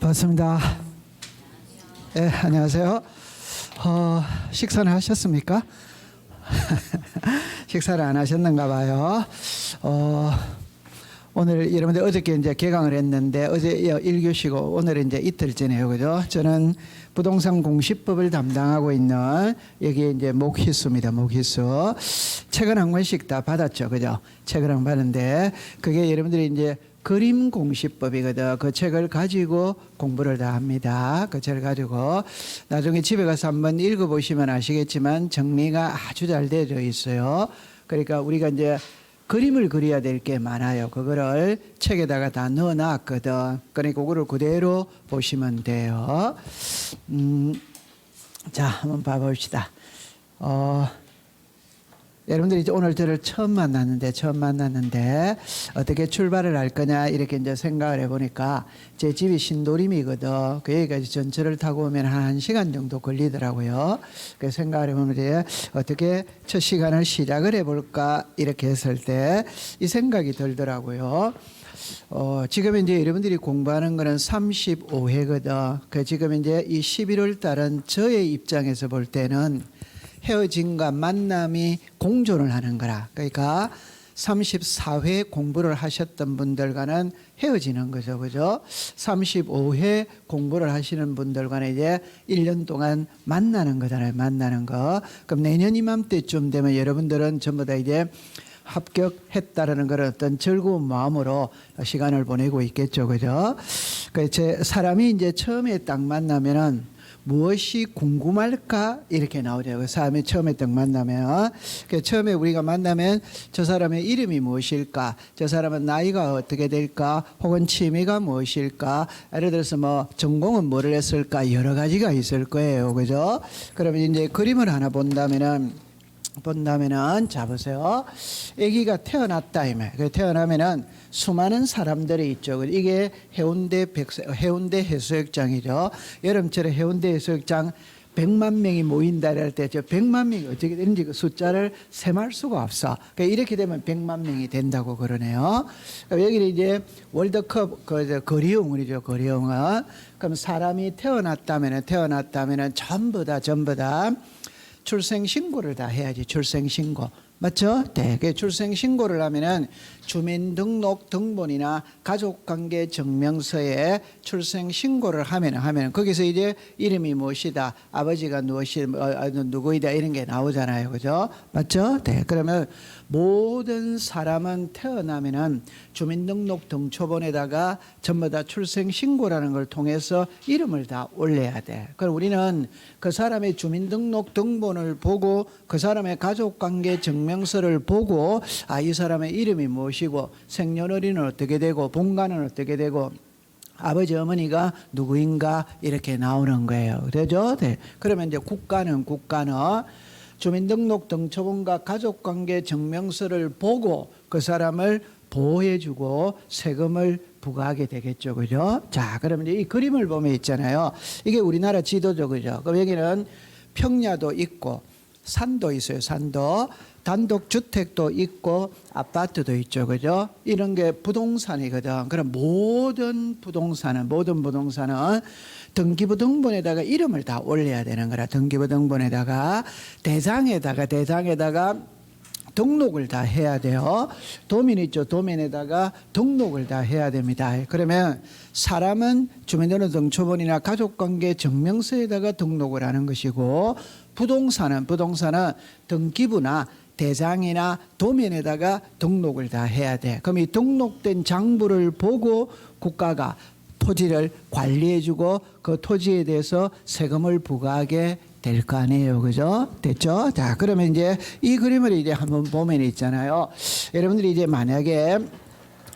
반갑습니다. 네, 안녕하세요. 식사는 하셨습니까? 식사를 안 하셨는가 봐요. 오늘 여러분들 어저께 이제 개강을 했는데 어제 1교시고 오늘은 이제 이틀째네요. 그죠? 저는 부동산 공시법을 담당하고 있는 여기 이제 목희수입니다. 목희수. 책은 한 권씩 다 받았죠. 그죠? 책을 한 권 받는데 그게 여러분들이 이제 그림 공시법이거든. 그 책을 가지고 공부를 다 합니다. 그 책을 가지고 나중에 집에 가서 한번 읽어보시면 아시겠지만 정리가 아주 잘 되어 있어요. 그러니까 우리가 이제 그림을 그려야 될 게 많아요. 그거를 책에다가 다 넣어놨거든. 그러니까 그거를 그대로 보시면 돼요. 자, 한번 봐봅시다. 여러분들이 이제 오늘 저를 처음 만났는데 어떻게 출발을 할 거냐 이렇게 이제 생각을 해보니까 제 집이 신도림이거든. 그 여기까지 전철을 타고 오면 한 1시간 정도 걸리더라고요. 그 생각을 해보면 이제 어떻게 첫 시간을 시작을 해볼까 이렇게 했을 때 이 생각이 들더라고요. 지금 이제 여러분들이 공부하는 거는 35회거든. 그 지금 이제 이 11월 달은 저의 입장에서 볼 때는 헤어짐과 만남이 공존을 하는 거라. 그러니까 34회 공부를 하셨던 분들과는 헤어지는 거죠. 그죠? 35회 공부를 하시는 분들과는 이제 1년 동안 만나는 거잖아요. 만나는 거. 그럼 내년 이맘때쯤 되면 여러분들은 전부 다 이제 합격했다라는 그런 어떤 즐거운 마음으로 시간을 보내고 있겠죠. 그죠? 그 사람이 이제 처음에 딱 만나면은 무엇이 궁금할까 이렇게 나오죠. 그 사람이 처음에 딱 만나면 처음에 우리가 만나면 저 사람의 이름이 무엇일까, 저 사람은 나이가 어떻게 될까, 혹은 취미가 무엇일까, 예를 들어서 뭐 전공은 뭐를 했을까, 여러 가지가 있을 거예요. 그죠? 그러면 이제 그림을 하나 본다면은 자 보세요. 아기가 태어났다. 태어나면은 수많은 사람들이 있죠. 이게 해운대 해수욕장이죠. 여름철에 해운대 해수욕장 100만 명이 모인다 할 때 저 100만 명이 어떻게 되는지 그 숫자를 셈할 수가 없어. 그러니까 이렇게 되면 100만 명이 된다고 그러네요. 그러니까 여기는 이제 월드컵 거리용이죠. 거리용은. 그럼 사람이 태어났다면은 전부 다 출생신고를 다 해야지. 출생신고. 맞죠? 네. 출생신고를 하면은 주민등록 등본이나 가족관계 증명서에 출생신고를 하면 거기서 이제 이름이 무엇이다, 아버지가 누구이다 이런 게 나오잖아요. 그죠? 맞죠? 네. 그러면 모든 사람은 태어나면은 주민등록 등초본에다가 전부 다 출생신고라는 걸 통해서 이름을 다 올려야 돼. 그럼 우리는 그 사람의 주민등록 등본을 보고 그 사람의 가족관계 증명서를 보고 이 사람의 이름이 무엇이고 생년월일은 어떻게 되고 본가는 어떻게 되고 아버지 어머니가 누구인가 이렇게 나오는 거예요. 그죠? 네. 그러면 이제 국가는 주민등록 등초본과 가족관계 증명서를 보고 그 사람을 보호해주고 세금을 부과하게 되겠죠. 그죠? 자, 그러면 이 그림을 보면 있잖아요. 이게 우리나라 지도죠. 그죠? 그럼 여기는 평야도 있고 산도 있어요. 산도. 단독주택도 있고 아파트도 있죠. 그죠? 이런 게 부동산이거든. 그럼 모든 부동산은 등기부 등본에다가 이름을 다 올려야 되는 거라. 등기부 등본에다가 대장에다가 등록을 다 해야 돼요. 도면 있죠. 도면에다가 등록을 다 해야 됩니다. 그러면 사람은 주민등록 등초본이나 가족관계 증명서에다가 등록을 하는 것이고 부동산은 등기부나 대장이나 도면에다가 등록을 다 해야 돼. 그럼 이 등록된 장부를 보고 국가가 토지를 관리해주고 그 토지에 대해서 세금을 부과하게 될 거 아니에요. 그죠? 됐죠? 자, 그러면 이제 이 그림을 이제 한번 보면 있잖아요. 여러분들이 이제 만약에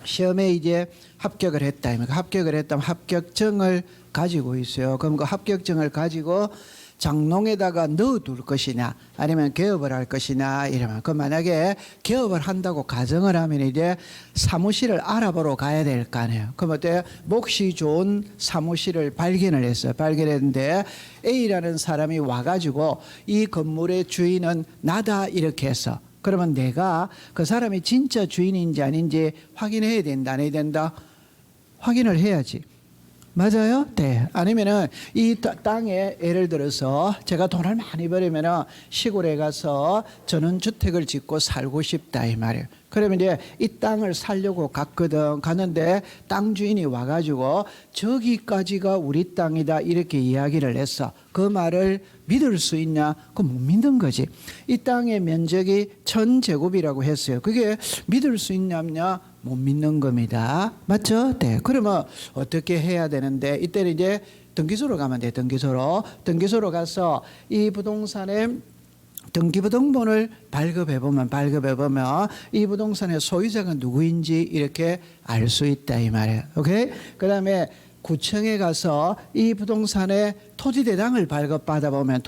시험에 이제 합격을 했다. 합격을 했다면 합격증을 가지고 있어요. 그럼 그 합격증을 가지고 장롱에다가 넣어둘 것이냐 아니면 개업을 할 것이냐 이러면 그 만약에 개업을 한다고 가정을 하면 이제 사무실을 알아보러 가야 될 거 아니에요. 그럼 어때요? 몫이 좋은 사무실을 발견을 했어요. 발견했는데 A라는 사람이 와가지고 이 건물의 주인은 나다 이렇게 해서 그러면 내가 그 사람이 진짜 주인인지 아닌지 확인해야 된다 안 해야 된다? 확인을 해야지. 맞아요? 네. 아니면은 이 땅에 예를 들어서 제가 돈을 많이 벌으면은 시골에 가서 저는 주택을 짓고 살고 싶다 이 말이에요. 그러면 이제 이 땅을 살려고 갔거든. 갔는데 땅 주인이 와가지고 저기까지가 우리 땅이다 이렇게 이야기를 했어. 그 말을 믿을 수 있냐? 그거 못 믿는 거지. 이 땅의 면적이 1000제곱이라고 했어요. 그게 믿을 수 있냐냐? 못 믿는 겁니다. 맞죠? 네. 그러면 어떻게 해야 되는데 이때는 이제 등기소로 가면 돼. 등기소로 가서 이 부동산에 등기부등본을 발급해보면 이 부동산의 소유자가 누구인지 이렇게 알 수 있다 이 말이에요. 오케이? 그 다음에 구청에 가서 이 부동산의 토지대장을 발급받아보면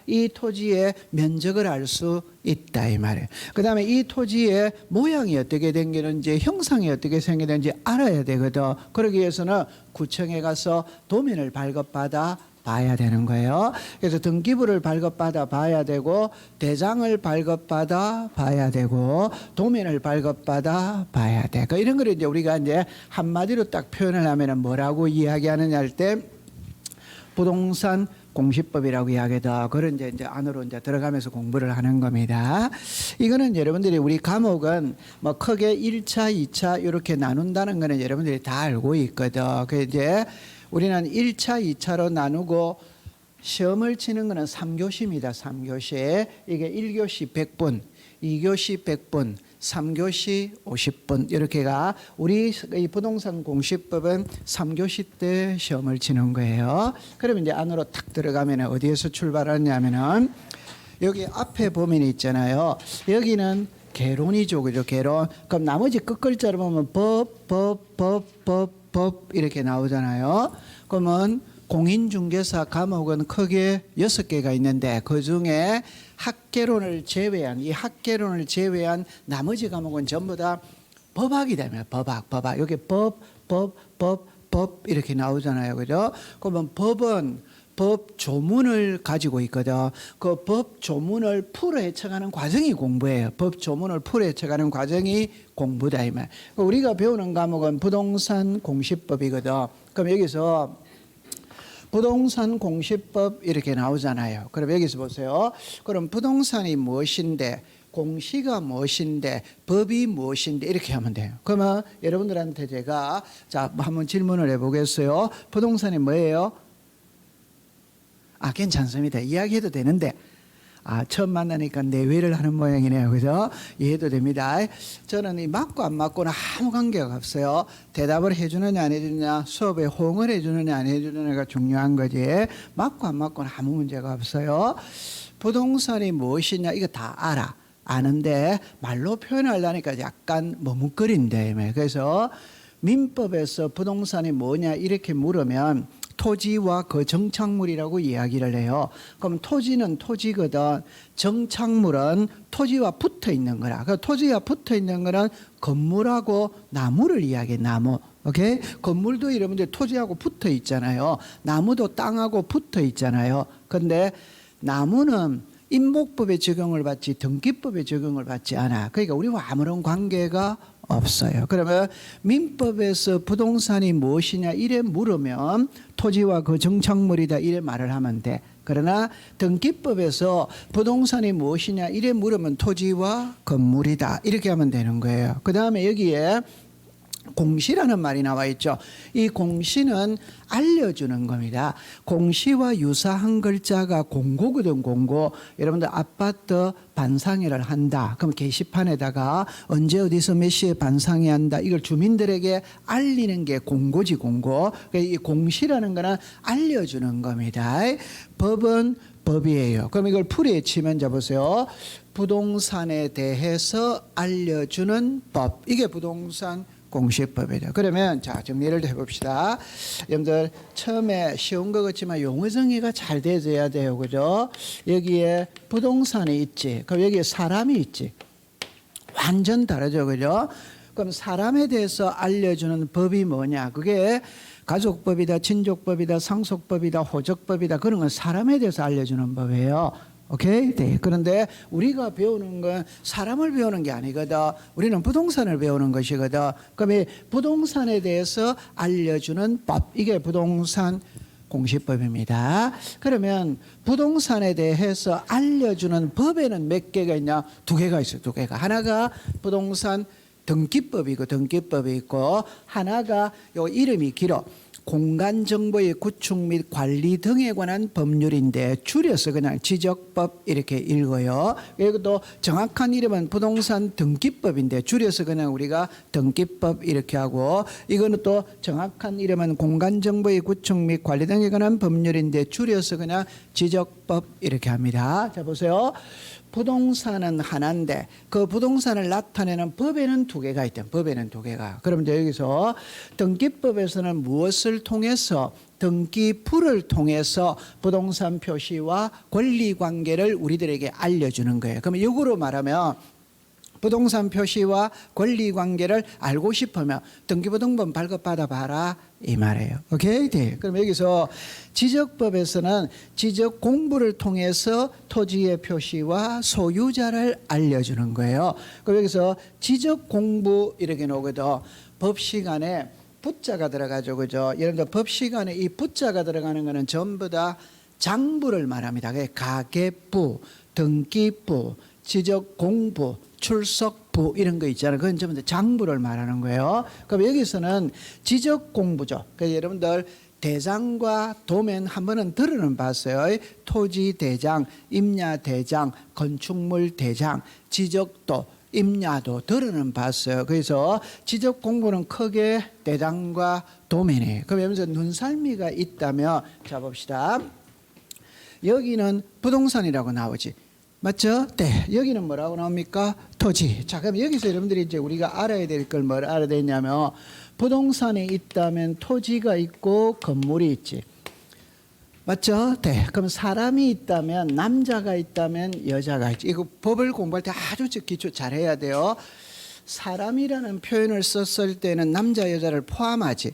이 토지의 면적을 알 수 있다 이 말이에요. 그 다음에 이 토지의 모양이 어떻게 생기는지 형상이 어떻게 생기는지 알아야 되거든. 그러기 위해서는 구청에 가서 도면을 발급받아 봐야 되는 거예요. 그래서 등기부를 발급받아 봐야 되고 대장을 발급받아 봐야 되고 도면을 발급받아 봐야 돼. 그러니까 이런 거를 이제 우리가 이제 한마디로 딱 표현을 하면은 뭐라고 이야기하느냐 할 때 부동산 공시법이라고 이야기하다. 그런 이제 안으로 이제 들어가면서 공부를 하는 겁니다. 이거는 여러분들이 우리 과목은 뭐 크게 1차, 2차 이렇게 나눈다는 거는 여러분들이 다 알고 있거든. 그 이제 우리는 1차, 2차로 나누고 시험을 치는 거는 3교시입니다. 3교시. 이게 1교시 100분, 2교시 100분, 3교시 50분 이렇게가 우리 이 부동산 공시법은 3교시 때 시험을 치는 거예요. 그러면 이제 안으로 탁 들어가면 어디에서 출발하냐면은 여기 앞에 보면 있잖아요. 여기는 개론이죠. 그죠? 개론. 그럼 나머지 끝글자로 보면 법 이렇게 나오잖아요. 그러면 공인중개사 과목은 크게 6개가 있는데 그중에 학개론을 제외한 나머지 과목은 전부 다 법학이 되면 법학. 여기 법 이렇게 나오잖아요. 그죠? 그러면 법은 법 조문을 가지고 있거든. 그 법 조문을 풀어 헤쳐가는 과정이 공부예요. 법 조문을 풀어 헤쳐가는 과정이 공부다 이 말. 우리가 배우는 과목은 부동산 공시법이거든. 그럼 여기서 부동산 공시법 이렇게 나오잖아요. 그럼 여기서 보세요. 그럼 부동산이 무엇인데 공시가 무엇인데 법이 무엇인데 이렇게 하면 돼요. 그러면 여러분들한테 제가 자 한번 질문을 해보겠어요. 부동산이 뭐예요? 괜찮습니다. 이야기해도 되는데 처음 만나니까 내외를 하는 모양이네요. 그죠? 이해도 됩니다. 저는 이 맞고 안 맞고는 아무 관계가 없어요. 대답을 해주느냐 안 해주느냐, 수업에 호응을 해주느냐 안 해주느냐가 중요한 거지. 맞고 안 맞고는 아무 문제가 없어요. 부동산이 무엇이냐 이거 다 알아. 아는데 말로 표현하려니까 약간 머뭇거린대. 그래서 민법에서 부동산이 뭐냐 이렇게 물으면 토지와 그 정착물이라고 이야기를 해요. 그럼 토지는 토지거든. 정착물은 토지와 붙어 있는 거라. 그 토지와 붙어 있는 거는 건물하고 나무를 이야기해. 나무. 오케이? 건물도 여러분들 토지하고 붙어 있잖아요. 나무도 땅하고 붙어 있잖아요. 근데 나무는 임목법에 적용을 받지 등기법에 적용을 받지 않아. 그러니까 우리와 아무런 관계가 없어요. 그러면 민법에서 부동산이 무엇이냐 이래 물으면 토지와 그 정착물이다 이래 말을 하면 돼. 그러나 등기법에서 부동산이 무엇이냐 이래 물으면 토지와 건물이다 이렇게 하면 되는 거예요. 그 다음에 여기에 공시라는 말이 나와 있죠. 이 공시는 알려주는 겁니다. 공시와 유사한 글자가 공고거든. 공고. 여러분들 아파트 반상회를 한다. 그럼 게시판에다가 언제 어디서 몇 시에 반상회 한다. 이걸 주민들에게 알리는 게 공고지. 공고. 이 공시라는 거는 알려주는 겁니다. 법은 법이에요. 그럼 이걸 풀이에 치면 잡으세요. 부동산에 대해서 알려주는 법. 이게 부동산 공시법이죠. 그러면 자 정리를 해봅시다. 여러분들 처음에 쉬운 것 같지만 용어 정의가 잘 돼야 돼요. 그죠? 여기에 부동산이 있지. 그럼 여기에 사람이 있지. 완전 다르죠. 그죠? 그럼 사람에 대해서 알려주는 법이 뭐냐? 그게 가족법이다, 친족법이다, 상속법이다, 호적법이다. 그런 건 사람에 대해서 알려주는 법이에요. 오케이? 네. 그런데 우리가 배우는 건 사람을 배우는 게 아니거든. 우리는 부동산을 배우는 것이거든. 그럼 이 부동산에 대해서 알려주는 법, 이게 부동산 공시법입니다. 그러면 부동산에 대해서 알려주는 법에는 몇 개가 있냐? 두 개가 있어요. 두 개가. 하나가 부동산 등기법이고 등기법이 있고, 하나가 요 이름이 길어 공간 정보의 구축 및 관리 등에 관한 법률인데 줄여서 그냥 지적법 이렇게 읽어요. 이것도 정확한 이름은 부동산 등기법인데 줄여서 그냥 우리가 등기법 이렇게 하고, 이거는 또 정확한 이름은 공간 정보의 구축 및 관리 등에 관한 법률인데 줄여서 그냥 지적법 이렇게 합니다. 자 보세요. 부동산은 하나인데 그 부동산을 나타내는 법에는 두 개가 있대. 법에는 두 개가. 그러면 여기서 등기법에서는 무엇을 통해서, 등기부를 통해서 부동산 표시와 권리관계를 우리들에게 알려주는 거예요. 그러면 역으로 말하면 부동산 표시와 권리관계를 알고 싶으면 등기부 등본 발급받아 봐라 이 말이에요. 오케이? 네. 그럼 여기서 지적법에서는 지적 공부를 통해서 토지의 표시와 소유자를 알려주는 거예요. 그럼 여기서 지적 공부 이렇게 나오거든. 법 시간에 부자가 들어가죠, 그죠? 여러분들 법 시간에 이 부자가 들어가는 거는 전부 다 장부를 말합니다. 가계부, 등기부, 지적 공부, 출석부 이런 거 있잖아요. 그건 전부 다 장부를 말하는 거예요. 그럼 여기서는 지적 공부죠. 그래서 여러분들 대장과 도면 한 번은 들어는 봤어요. 토지 대장, 임야 대장, 건축물 대장, 지적도, 임야도 들어는 봤어요. 그래서 지적 공부는 크게 대장과 도면이에요. 그럼 여기서 눈살미가 있다면 자 봅시다. 여기는 부동산이라고 나오지. 맞죠? 네. 여기는 뭐라고 나옵니까? 토지. 자, 그럼 여기서 여러분들이 이제 우리가 알아야 될 걸 뭘 알아야 되냐면 부동산이 있다면 토지가 있고 건물이 있지. 맞죠? 네. 그럼 사람이 있다면 남자가 있다면 여자가 있지. 이거 법을 공부할 때 아주 기초 잘해야 돼요. 사람이라는 표현을 썼을 때는 남자 여자를 포함하지.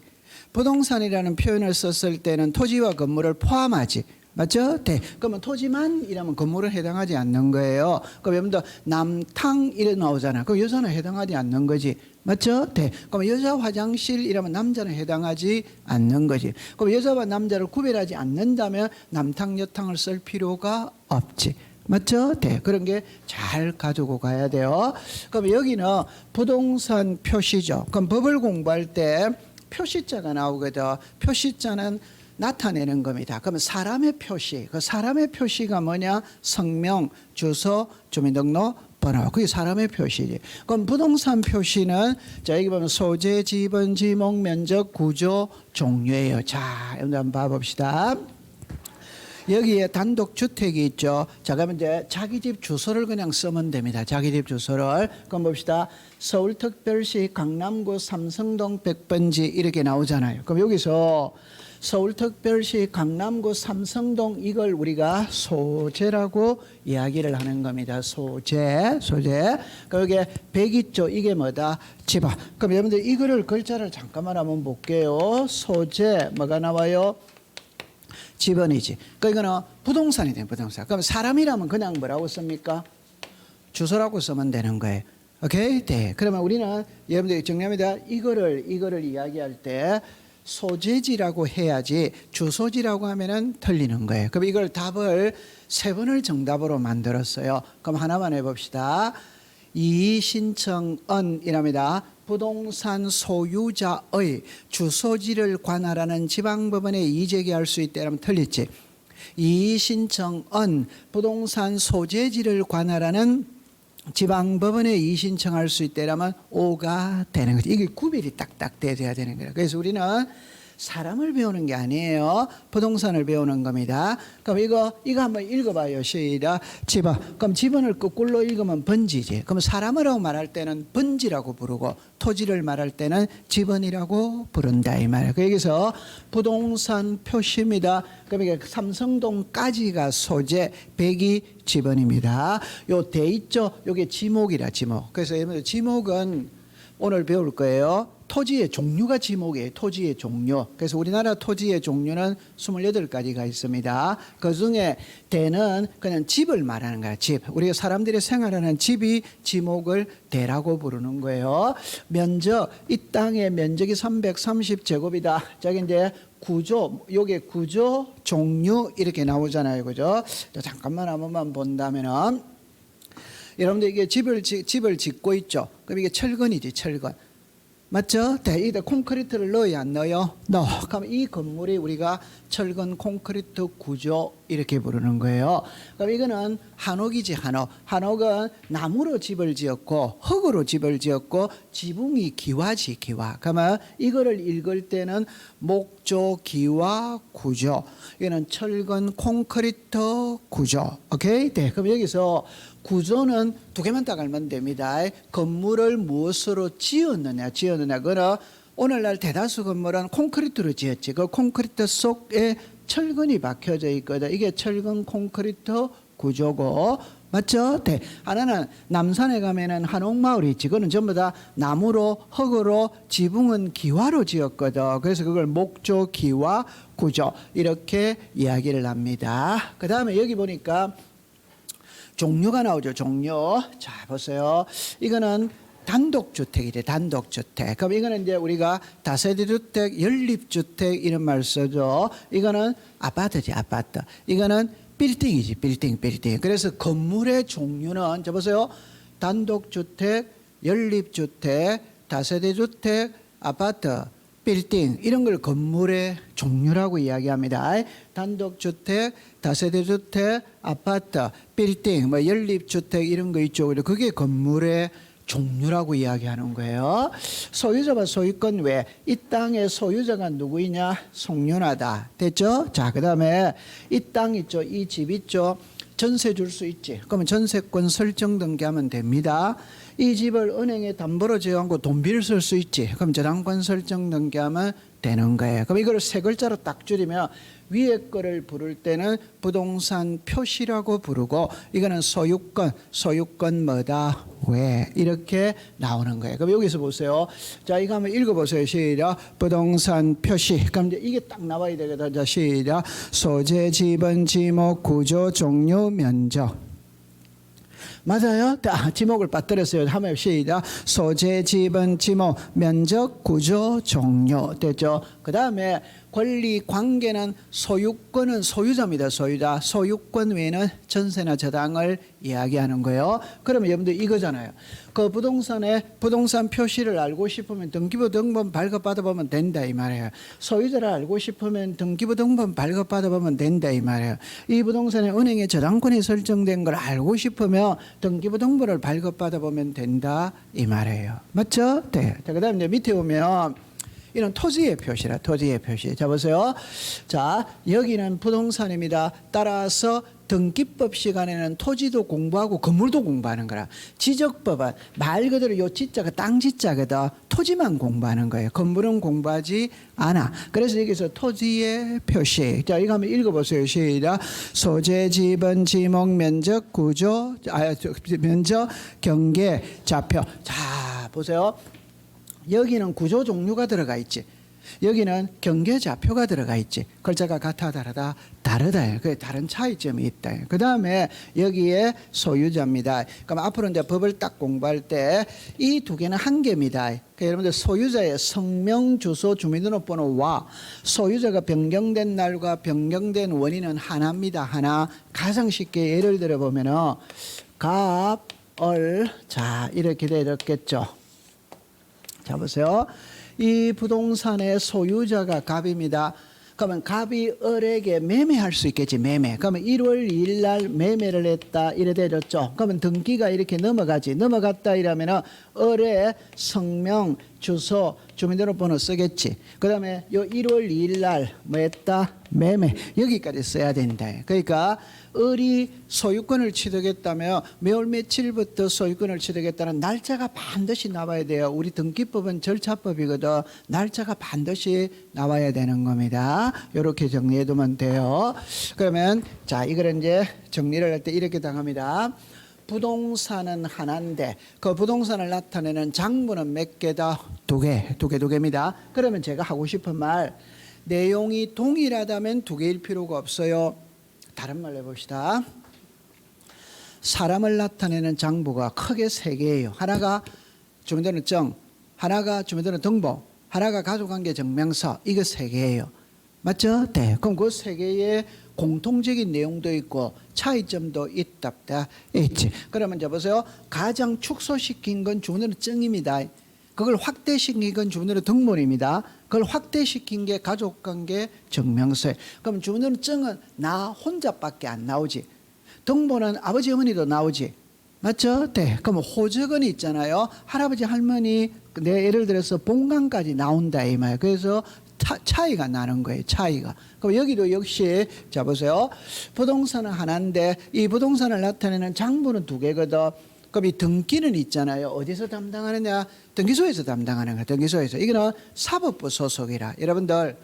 부동산이라는 표현을 썼을 때는 토지와 건물을 포함하지. 맞죠? 네. 그러면 토지만 이라면 건물은 해당하지 않는 거예요. 그럼 여러분들 남탕 이래 나오잖아. 그럼 여자는 해당하지 않는 거지. 맞죠? 네. 그럼 여자 화장실 이라면 남자는 해당하지 않는 거지. 그럼 여자와 남자를 구별하지 않는다면 남탕 여탕을 쓸 필요가 없지. 맞죠? 네. 그런 게 잘 가지고 가야 돼요. 그럼 여기는 부동산 표시죠. 그럼 법을 공부할 때 표시자가 나오거든. 표시자는 나타내는 겁니다. 그러면 사람의 표시, 그 사람의 표시가 뭐냐? 성명, 주소, 주민등록 번호. 그게 사람의 표시지. 그럼 부동산 표시는 자 여기 보면 소재, 지번, 지목, 면적, 구조, 종류예요. 자, 여러분 한번 봐봅시다. 여기에 단독주택이 있죠. 자, 그러면 이제 자기 집 주소를 그냥 쓰면 됩니다. 자기 집 주소를. 그럼 봅시다. 서울특별시 강남구 삼성동 100번지 이렇게 나오잖아요. 그럼 여기서 서울특별시 강남구 삼성동 이걸 우리가 소재라고 이야기를 하는 겁니다. 소재. 그럼 여기에 100있죠. 이게 뭐다? 집안. 그럼 여러분들 이거를 글자를 잠깐만 한번 볼게요. 소재 뭐가 나와요? 집안이지. 그러니까 이거는 부동산이 돼요. 부동산. 그럼 사람이라면 그냥 뭐라고 씁니까? 주소라고 쓰면 되는 거예요. 오케이? 네. 그러면 우리는 여러분들이 정리합니다. 이거를 이야기할 때 소재지라고 해야지 주소지라고 하면은 틀리는 거예요. 그럼 이걸 답을 3번을 정답으로 만들었어요. 그럼 하나만 해봅시다. 이의신청은이랍니다. 부동산 소유자의 주소지를 관할하는 지방법원에 이의제기할 수 있다면 틀렸지. 이의신청은 부동산 소재지를 관할하는 지방법원에 이의신청할 수 있다면 O가 되는 거죠. 이게 구별이 딱딱 돼야 되는 거예요. 그래서 우리는 사람을 배우는 게 아니에요. 부동산을 배우는 겁니다. 그럼 이거 한번 읽어봐요. 시작. 집안. 그럼 집안을 거꾸로 읽으면 번지지. 그럼 사람이라고 말할 때는 번지라고 부르고 토지를 말할 때는 집안이라고 부른다 이 말이에요. 여기서 부동산 표시입니다. 그럼 이게 삼성동까지가 소재, 100이 집안입니다. 요 돼 있죠. 요게 지목이라 지목. 그래서 지목은 오늘 배울 거예요. 토지의 종류가 지목이에요. 토지의 종류. 그래서 우리나라 토지의 종류는 28가지가 있습니다. 그중에 대는 그냥 집을 말하는 거야. 집. 우리가 사람들이 생활하는 집이 지목을 대라고 부르는 거예요. 면적, 이 땅의 면적이 330제곱이다. 저기 이제 구조, 요게 구조, 종류 이렇게 나오잖아요. 그죠? 잠깐만 한 번만 본다면은 여러분들 이게 집을 짓고 있죠. 그럼 이게 철근이지, 철근. 맞죠? 이때 콘크리트를 넣어야 안 넣어요? 넣어. 그럼 이 건물이 우리가 철근 콘크리트 구조 이렇게 부르는 거예요. 그럼 이거는 한옥이지, 한옥. 한옥은 나무로 집을 지었고 흙으로 집을 지었고 지붕이 기와지, 기와. 그러면 이거를 읽을 때는 목조, 기와, 구조. 이거는 철근 콘크리트 구조. 오케이? 네. 그럼 여기서 구조는 두 개만 딱 알면 됩니다. 건물을 무엇으로 지었느냐. 그거는 오늘날 대다수 건물은 콘크리트로 지었지. 그 콘크리트 속에 철근이 박혀져 있거든. 이게 철근 콘크리트 구조고, 맞죠? 네. 하나는 남산에 가면은 한옥마을이 있지. 그거는 전부 다 나무로, 흙으로, 지붕은 기와로 지었거든. 그래서 그걸 목조, 기와, 구조 이렇게 이야기를 합니다. 그 다음에 여기 보니까 종류가 나오죠. 종류. 자, 보세요. 이거는 단독주택이래. 단독주택. 그럼 이거는 이제 우리가 다세대주택, 연립주택 이런 말 쓰죠. 이거는 아파트지, 아파트. 이거는 빌딩이지, 빌딩. 그래서 건물의 종류는 자 보세요. 단독주택, 연립주택, 다세대주택, 아파트, 빌딩 이런 걸 건물의 종류라고 이야기합니다. 단독주택, 다세대주택, 아파트, 빌딩, 뭐 연립주택 이런 거 있죠. 그게 건물의 종류라고 이야기하는 거예요. 소유자와 소유권 외 이 땅의 소유자가 누구이냐? 송윤하다. 됐죠? 자, 그다음에 이 땅 있죠. 이 집 있죠. 전세 줄 수 있지. 그러면 전세권 설정 등기하면 됩니다. 이 집을 은행에 담보로 제어하고 돈비를 쓸 수 있지. 그럼 저당권 설정 등기하면 되는 거예요. 그럼 이걸 세 글자로 딱 줄이면 위에 거를 부를 때는 부동산 표시라고 부르고 이거는 소유권 뭐다? 왜? 이렇게 나오는 거예요. 그럼 여기서 보세요. 자, 이거 한번 읽어보세요. 시작. 부동산 표시. 그럼 이제 이게 딱 나와야 되거든. 자, 시작. 소재, 지번, 지목, 구조, 종류, 면적. 맞아요? 지목을 빠뜨렸어요. 하면 시작. 소재, 지번, 지목, 면적, 구조, 종류. 됐죠? 그 다음에 권리 관계는 소유권은 소유자입니다. 소유자. 소유권 외에는 전세나 저당을 이야기하는 거예요. 그러면 여러분들 이거잖아요. 그 부동산에 부동산 표시를 알고 싶으면 등기부 등본 발급받아 보면 된다 이 말이에요. 소유자를 알고 싶으면 등기부 등본 발급받아 보면 된다 이 말이에요. 이 부동산에 은행에 저당권이 설정된 걸 알고 싶으면 등기부 등본을 발급받아 보면 된다 이 말이에요. 맞죠? 네. 자, 그다음 이제 밑에 보면 이런 토지의 표시라. 토지의 표시. 자, 보세요. 자, 여기는 부동산입니다. 따라서 등기법 시간에는 토지도 공부하고 건물도 공부하는 거라. 지적법은 말 그대로 요 지자가 땅 지자거든. 토지만 공부하는 거예요. 건물은 공부하지 않아. 그래서 여기서 토지의 표시. 자, 이거 한번 읽어보세요. 시작. 소재, 지번, 지목, 면적, 구조, 면적, 경계, 좌표. 자, 보세요. 여기는 구조 종류가 들어가 있지. 여기는 경계 좌표가 들어가 있지. 글자가 같아 다르다 다르다. 그 다른 차이점이 있다. 그 다음에 여기에 소유자입니다. 그럼 앞으로 이제 법을 딱 공부할 때 이 두 개는 한 개입니다. 그러니까 여러분들 소유자의 성명, 주소, 주민등록번호와 소유자가 변경된 날과 변경된 원인은 하나입니다. 하나. 가장 쉽게 예를 들어 보면은 갑, 을, 자 이렇게 되었겠죠. 자 보세요. 이 부동산의 소유자가 갑입니다. 그러면 갑이 을에게 매매할 수 있겠지. 매매. 그러면 1월 2일 날 매매를 했다. 이래 되졌죠. 그러면 등기가 이렇게 넘어가지. 넘어갔다 이러면은 을의 성명, 주소, 주민등록번호 쓰겠지. 그 다음에 요 1월 2일 날 뭐 했다? 매매. 여기까지 써야 된다. 그러니까 을이 소유권을 취득했다며 매월 며칠부터 소유권을 취득했다는 날짜가 반드시 나와야 돼요. 우리 등기법은 절차법이거든. 날짜가 반드시 나와야 되는 겁니다. 이렇게 정리해 두면 돼요. 그러면 자 이걸 이제 정리를 할 때 이렇게 당합니다. 부동산은 하나인데 그 부동산을 나타내는 장부는 몇 개다? 두 개입니다. 그러면 제가 하고 싶은 말, 내용이 동일하다면 두 개일 필요가 없어요. 다른 말로 해봅시다. 사람을 나타내는 장부가 크게 세 개예요. 하나가 주민등록 정, 하나가 주민등록 등본, 하나가 가족관계 증명서. 이거 세 개예요. 맞죠? 네. 그럼 그 세 개의 공통적인 내용도 있고 차이점도 있지. 그러면 이제 보세요. 가장 축소시킨 건 주민등록 증입니다. 그걸 확대시킨 건 주민등록 등본입니다. 그걸 확대시킨 게 가족관계 증명서예요. 그럼 주민등록 증은 나 혼자밖에 안 나오지. 등본은 아버지 어머니도 나오지. 맞죠? 네. 그럼 호적은 있잖아요. 할아버지 할머니 내 예를 들어서 본관까지 나온다 이 말. 그래서 차이가 나는 거예요. 차이가. 그럼 여기도 역시 자 보세요. 부동산은 하나인데 이 부동산을 나타내는 장부는 두 개거든. 그럼 이 등기는 있잖아요. 어디서 담당하느냐? 등기소에서 담당하는 거야. 등기소에서. 이거는 사법부 소속이라. 여러분들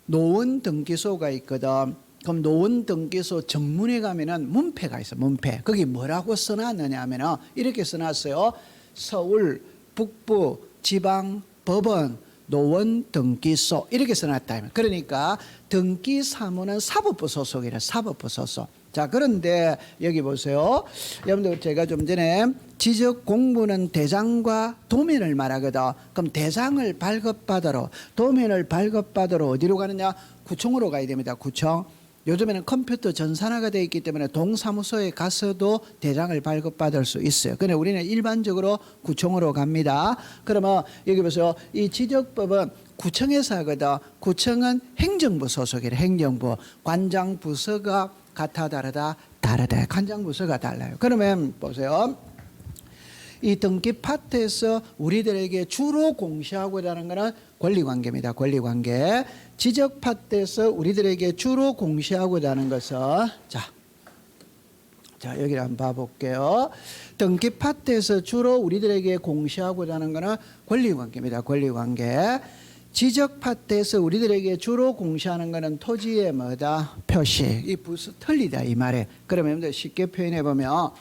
노원 등기소가 있거든. 그럼 노원 등기소 정문에 가면은 문패가 있어. 문패. 거기 뭐라고 써놨느냐 하면은 이렇게 써놨어요. 서울 북부 지방 법원 노원 등기소 이렇게 써놨다. 그러니까 등기사무는 사법부 소속이라. 사법부 소속. 자, 그런데 여기 보세요. 여러분들 제가 좀 전에 지적 공부는 대장과 도면을 말하거든. 그럼 대장을 발급받으러 도면을 발급받으러 어디로 가느냐? 구청으로 가야 됩니다. 구청. 요즘에는 컴퓨터 전산화가 되어 있기 때문에 동사무소에 가서도 대장을 발급받을 수 있어요. 그런데 우리는 일반적으로 구청으로 갑니다. 그러면 여기 보세요. 이 지적법은 구청에서 하거든. 구청은 행정부 소속이래. 행정부. 관장 부서가 같아 다르다. 관장 부서가 달라요. 그러면 보세요. 이 등기 파트에서 우리들에게 주로 공시하고자 하는 것은 권리관계입니다. 권리관계. 지적 파트에서 우리들에게 주로 공시하고자 하는 것은 자 여기를 한번 봐볼게요. 등기 파트에서 주로 우리들에게 공시하고자 하는 것은 권리관계입니다. 권리관계. 지적 파트에서 우리들에게 주로 공시하는 것은 토지의 뭐다? 표시. 이 부서 틀리다 이 말에. 그러면 여러분들 쉽게 표현해 보면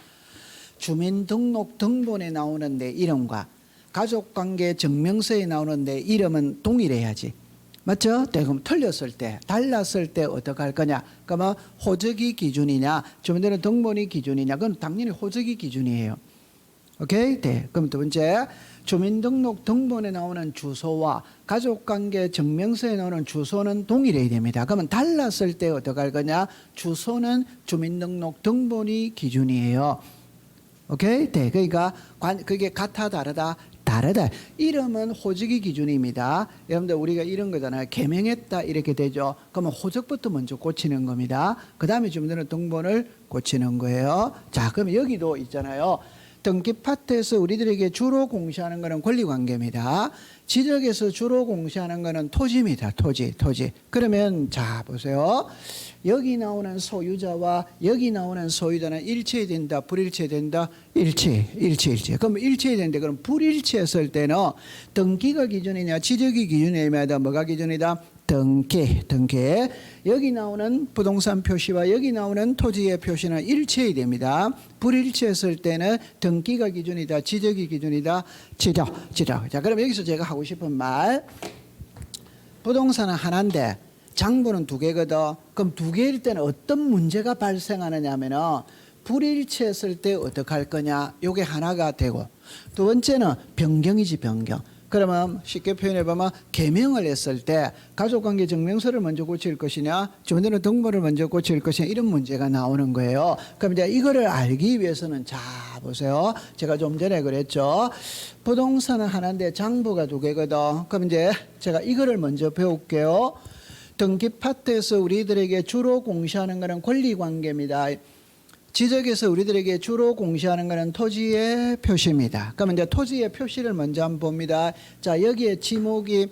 주민등록 등본에 나오는 내 이름과 가족관계 증명서에 나오는 내 이름은 동일해야지. 맞죠? 네, 그럼 틀렸을 때, 달랐을 때 어떻게 할 거냐? 그러면 호적이 기준이냐, 주민등록 등본이 기준이냐? 그건 당연히 호적이 기준이에요. 오케이? 네. 그럼 두 번째, 주민등록 등본에 나오는 주소와 가족관계 증명서에 나오는 주소는 동일해야 됩니다. 그러면 달랐을 때 어떻게 할 거냐? 주소는 주민등록 등본이 기준이에요. 오케이? 네. 그러니까 그게 같아 다르다. 이름은 호적이 기준입니다. 여러분들 우리가 이런 거잖아요. 개명했다 이렇게 되죠. 그러면 호적부터 먼저 고치는 겁니다. 그 다음에 주민등록 등본을 고치는 거예요. 자, 그럼 여기도 있잖아요. 등기 파트에서 우리들에게 주로 공시하는 것은 권리관계입니다. 지적에서 주로 공시하는 것은 토지입니다. 토지. 그러면 자 보세요. 여기 나오는 소유자와 여기 나오는 소유자는 일치된다, 불일치된다, 일치. 그럼 일치되는데 그럼 불일치했을 때는 등기가 기준이냐, 지적이 기준이냐, 뭐가 기준이다? 등기. 여기 나오는 부동산 표시와 여기 나오는 토지의 표시는 일치해야 됩니다. 불일치했을 때는 등기가 기준이다, 지적이 기준이다, 지적. 자, 그럼 여기서 제가 하고 싶은 말, 부동산은 하나인데 장부는 두 개거든. 그럼 두 개일 때는 어떤 문제가 발생하느냐 하면은 불일치했을 때 어떻게 할 거냐? 요게 하나가 되고, 두 번째는 변경이지, 변경. 그러면 쉽게 표현해 보면 개명을 했을 때 가족관계 증명서를 먼저 고칠 것이냐, 주민등록 등본을 먼저 고칠 것이냐, 이런 문제가 나오는 거예요. 그럼 이제 이거를 알기 위해서는 자 보세요. 제가 좀 전에 그랬죠. 부동산은 하나인데 장부가 두 개거든. 그럼 이제 제가 이거를 먼저 배울게요. 등기 파트에서 우리들에게 주로 공시하는 것은 권리관계입니다. 지적에서 우리들에게 주로 공시하는 것은 토지의 표시입니다. 그러면 이제 토지의 표시를 먼저 한번 봅니다. 자, 여기에 지목이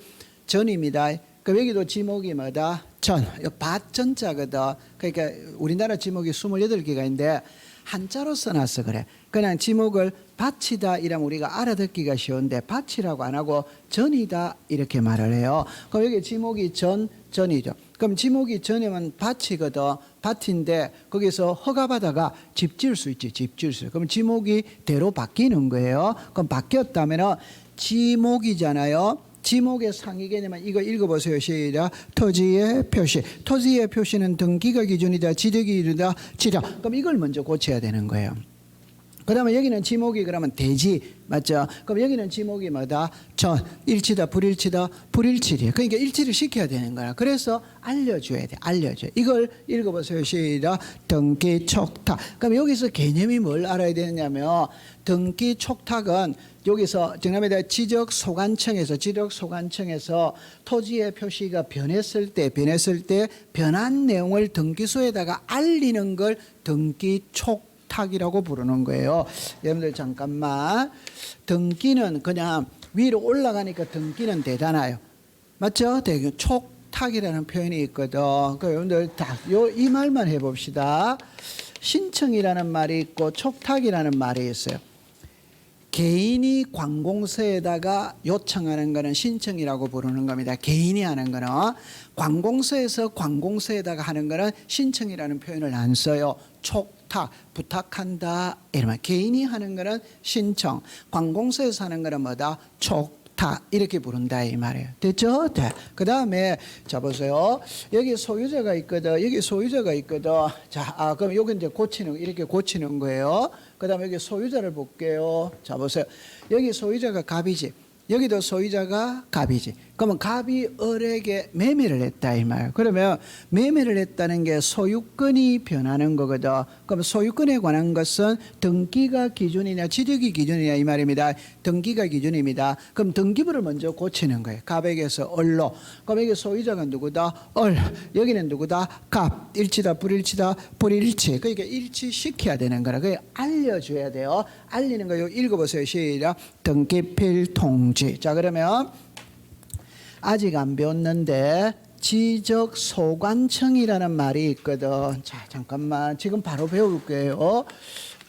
전입니다. 그럼 여기도 지목이 뭐다? 전. 밭전자거든. 그러니까 우리나라 지목이 28개가 있는데 한자로 써놨어 그래. 그냥 지목을 밭이다 이러면 우리가 알아듣기가 쉬운데 밭이라고 안 하고 전이다 이렇게 말을 해요. 그럼 여기 지목이 전 전이죠. 그럼 지목이 전이면 밭이거든. 밭인데 거기서 허가받아가 집 지을 수 있지. 집 지을 수 있어. 그럼 지목이 대로 바뀌는 거예요. 그럼 바뀌었다면 지목이잖아요. 지목의 상위 개념은 이거 읽어보세요. 시작. 토지의 표시. 토지의 표시는 등기가 기준이다. 지적이 기준이다. 지적. 그럼 이걸 먼저 고쳐야 되는 거예요. 그 다음에 여기는 지목이 그러면 대지 맞죠? 그럼 여기는 지목이 뭐다? 전, 일치다, 불일치다, 불일치리. 그러니까 일치를 시켜야 되는 거야. 그래서 알려줘야 돼. 알려줘야. 이걸 읽어보세요. 시작. 등기 촉탁. 그럼 여기서 개념이 뭘 알아야 되느냐면 등기 촉탁은 여기서 정남에다 지적 소관청에서 토지의 표시가 변했을 때 변한 내용을 등기소에다가 알리는 걸 등기 촉탁이라고 부르는 거예요. 여러분들 잠깐만. 등기는 그냥 위로 올라가니까 등기는 대단해요. 맞죠? 촉탁이라는 표현이 있거든. 여러분들 이 말만 해봅시다. 신청이라는 말이 있고 촉탁이라는 말이 있어요. 개인이 관공서에다가 요청하는 거는 신청이라고 부르는 겁니다. 개인이 하는 거는. 관공서에서 관공서에다가 하는 거는 신청이라는 표현을 안 써요. 촉탁, 부탁한다 이러면. 개인이 하는 거는 신청, 관공서에서 하는 거는 뭐다? 촉탁 이렇게 부른다 이 말이에요. 됐죠? 네. 그 다음에 자 보세요. 여기 소유자가 있거든. 자, 그럼 여기 이제 이렇게 고치는 거예요. 그 다음에 여기 소유자를 볼게요. 자 보세요. 여기 소유자가 갑이지. 여기도 소유자가 갑이지. 그러면 갑이 을에게 매매를 했다 이 말. 그러면 매매를 했다는 게 소유권이 변하는 거거든. 그럼 소유권에 관한 것은 등기가 기준이냐 지적이 기준이냐 이 말입니다. 등기가 기준입니다. 그럼 등기부를 먼저 고치는 거예요. 갑에게서 을로. 그럼 여기 소유자가 누구다? 을. 여기는 누구다? 갑. 일치다 불일치다 불일치. 그러니까 일치시켜야 되는 거라. 그게 알려줘야 돼요. 알리는 거 읽어보세요. 시작. 등기필 통지. 자 그러면 아직 안 배웠는데 지적소관청이라는 말이 있거든. 자 잠깐만 지금 바로 배울게요.